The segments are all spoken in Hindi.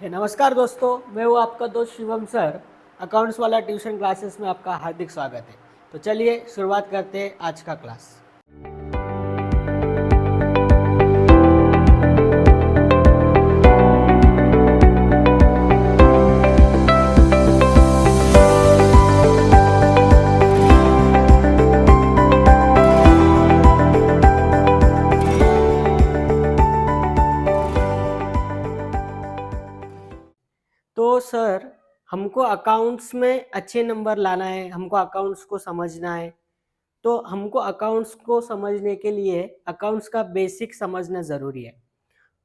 नमस्कार दोस्तों, मैं हूँ आपका दोस्त शिवम सर। अकाउंट्स वाला ट्यूशन क्लासेस में आपका हार्दिक स्वागत है। तो चलिए शुरुआत करते हैं आज का क्लास। तो सर, हमको अकाउंट्स में अच्छे नंबर लाना है, हमको अकाउंट्स को समझना है। तो हमको अकाउंट्स को समझने के लिए अकाउंट्स का बेसिक समझना ज़रूरी है।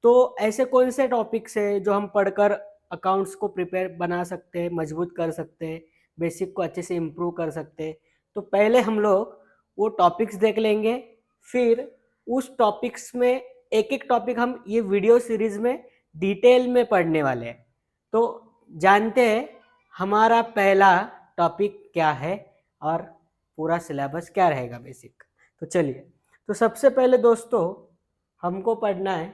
तो ऐसे कौन से टॉपिक्स हैं जो हम पढ़कर अकाउंट्स को प्रिपेयर बना सकते हैं, मजबूत कर सकते हैं, बेसिक को अच्छे से इम्प्रूव कर सकते हैं। तो पहले हम लोग वो टॉपिक्स देख लेंगे, फिर उस टॉपिक्स में एक एक टॉपिक हम ये वीडियो सीरीज में डिटेल में पढ़ने वाले हैं। तो जानते हैं हमारा पहला टॉपिक क्या है और पूरा सिलेबस क्या रहेगा बेसिक। तो चलिए, तो सबसे पहले दोस्तों हमको पढ़ना है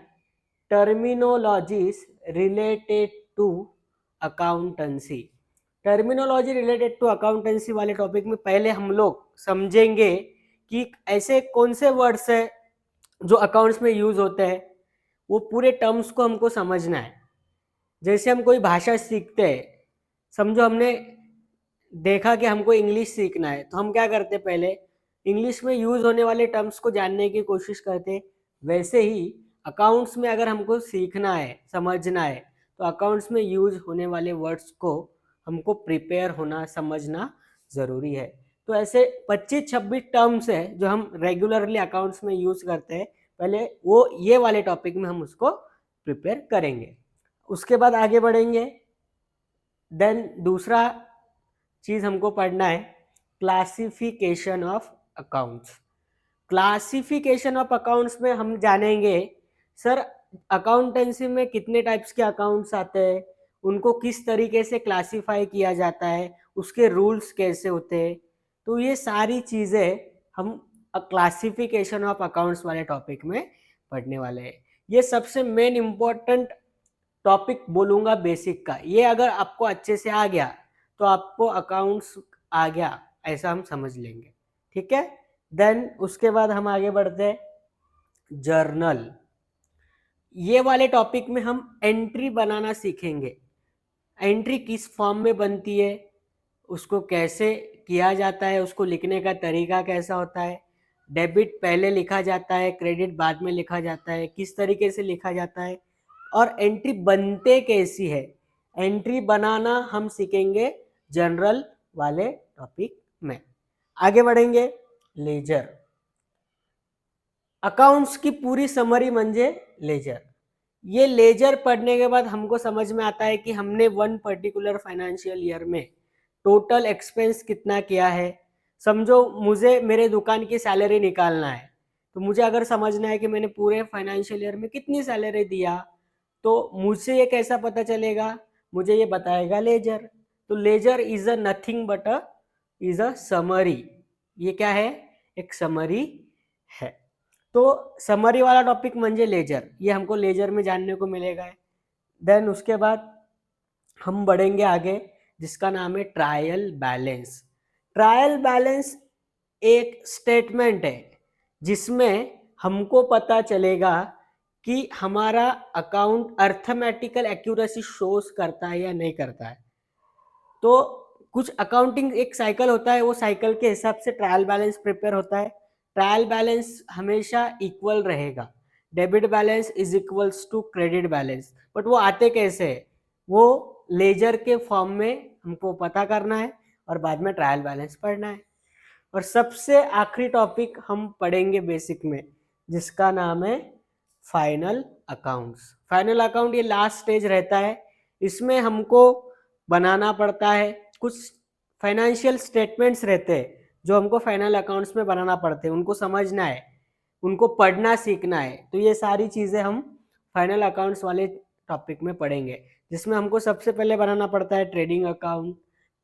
terminologies related to accountancy. Terminology related to accountancy वाले टॉपिक में पहले हम लोग समझेंगे कि ऐसे कौन से वर्ड्स है जो अकाउंट्स में यूज होते हैं। वो पूरे टर्म्स को हमको समझना है। जैसे हम कोई भाषा सीखते हैं, समझो हमने देखा कि हमको इंग्लिश सीखना है, तो हम क्या करते हैं, पहले इंग्लिश में यूज होने वाले टर्म्स को जानने की कोशिश करते हैं। वैसे ही अकाउंट्स में अगर हमको सीखना है, समझना है, तो अकाउंट्स में यूज होने वाले वर्ड्स को हमको प्रिपेयर होना, समझना ज़रूरी है। तो ऐसे 25-26 टर्म्स है जो हम रेगुलरली अकाउंट्स में यूज करते हैं। पहले वो ये वाले टॉपिक में हम उसको प्रिपेयर करेंगे, उसके बाद आगे बढ़ेंगे। देन दूसरा चीज़ हमको पढ़ना है classification of accounts. Classification of accounts में हम जानेंगे सर अकाउंटेंसी में कितने टाइप्स के अकाउंट्स आते हैं, उनको किस तरीके से क्लासिफाई किया जाता है, उसके रूल्स कैसे होते हैं। तो ये सारी चीज़ें हम क्लासिफिकेशन ऑफ अकाउंट्स वाले टॉपिक में पढ़ने वाले हैं। ये सबसे मेन इम्पोर्टेंट टॉपिक बोलूँगा बेसिक का। ये अगर आपको अच्छे से आ गया तो आपको अकाउंट्स आ गया ऐसा हम समझ लेंगे, ठीक है। देन उसके बाद हम आगे बढ़ते हैं जर्नल। ये वाले टॉपिक में हम एंट्री बनाना सीखेंगे। एंट्री किस फॉर्म में बनती है, उसको कैसे किया जाता है, उसको लिखने का तरीका कैसा होता है, डेबिट पहले लिखा जाता है, क्रेडिट बाद में लिखा जाता है, किस तरीके से लिखा जाता है, और एंट्री बनते कैसी है। एंट्री बनाना हम सीखेंगे जनरल वाले टॉपिक में। आगे बढ़ेंगे लेजर। अकाउंट्स की पूरी समरी म्हणजे लेजर। ये लेजर पढ़ने के बाद हमको समझ में आता है कि हमने वन पर्टिकुलर फाइनेंशियल ईयर में टोटल एक्सपेंस कितना किया है। समझो मुझे मेरे दुकान की सैलरी निकालना है, तो मुझे अगर समझना है कि मैंने पूरे फाइनेंशियल ईयर में कितनी सैलरी दिया, तो मुझे ये कैसा पता चलेगा, मुझे ये बताएगा लेजर। तो ledger is a nothing but is a summary. ये क्या है, एक समरी है। तो समरी वाला टॉपिक म्हणजे लेजर, ये हमको लेजर में जानने को मिलेगा। देन उसके बाद हम बढ़ेंगे आगे जिसका नाम है ट्रायल बैलेंस। ट्रायल बैलेंस एक स्टेटमेंट है जिसमें हमको पता चलेगा कि हमारा अकाउंट अर्थमेटिकल एक्यूरेसी शोज करता है या नहीं करता है। तो कुछ अकाउंटिंग एक साइकिल होता है, वो साइकिल के हिसाब से ट्रायल बैलेंस प्रिपेयर होता है। ट्रायल बैलेंस हमेशा इक्वल रहेगा, debit balance is equals to credit balance. But वो आते कैसे है, वो लेजर के फॉर्म में हमको पता करना है और बाद में ट्रायल बैलेंस पढ़ना है। और सबसे आखिरी टॉपिक हम पढ़ेंगे बेसिक में जिसका नाम है फाइनल अकाउंट्स। फाइनल अकाउंट ये लास्ट स्टेज रहता है, इसमें हमको बनाना पड़ता है। कुछ फाइनेंशियल स्टेटमेंट्स रहते हैं जो हमको फाइनल अकाउंट्स में बनाना पड़ते हैं, उनको समझना है, उनको पढ़ना सीखना है। तो ये सारी चीज़ें हम फाइनल अकाउंट्स वाले टॉपिक में पढ़ेंगे, जिसमें हमको सबसे पहले बनाना पड़ता है ट्रेडिंग अकाउंट,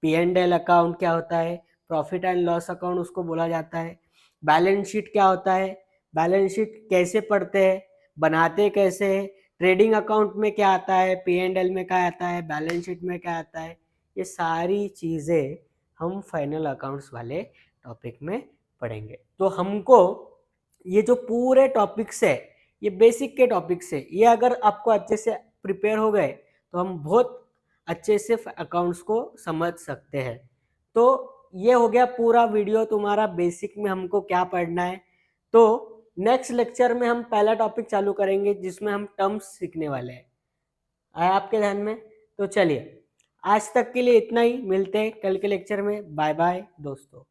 P&L अकाउंट क्या होता है, प्रॉफिट एंड लॉस अकाउंट उसको बोला जाता है, बैलेंस शीट क्या होता है, बैलेंस शीट कैसे पढ़ते हैं, बनाते कैसे हैं, ट्रेडिंग अकाउंट में क्या आता है, P&L में क्या आता है, बैलेंस शीट में क्या आता है, ये सारी चीज़ें हम फाइनल अकाउंट्स वाले टॉपिक में पढ़ेंगे। तो हमको ये जो पूरे टॉपिक्स है, ये बेसिक के टॉपिक्स है, ये अगर आपको अच्छे से प्रिपेयर हो गए तो हम बहुत अच्छे से अकाउंट्स को समझ सकते हैं। तो ये हो गया पूरा वीडियो तुम्हारा बेसिक में हमको क्या पढ़ना है। तो नेक्स्ट लेक्चर में हम पहला टॉपिक चालू करेंगे जिसमें हम टर्म्स सीखने वाले हैं। आया आपके ध्यान में? तो चलिए आज तक के लिए इतना ही, मिलते हैं कल के लेक्चर में। बाय बाय दोस्तों।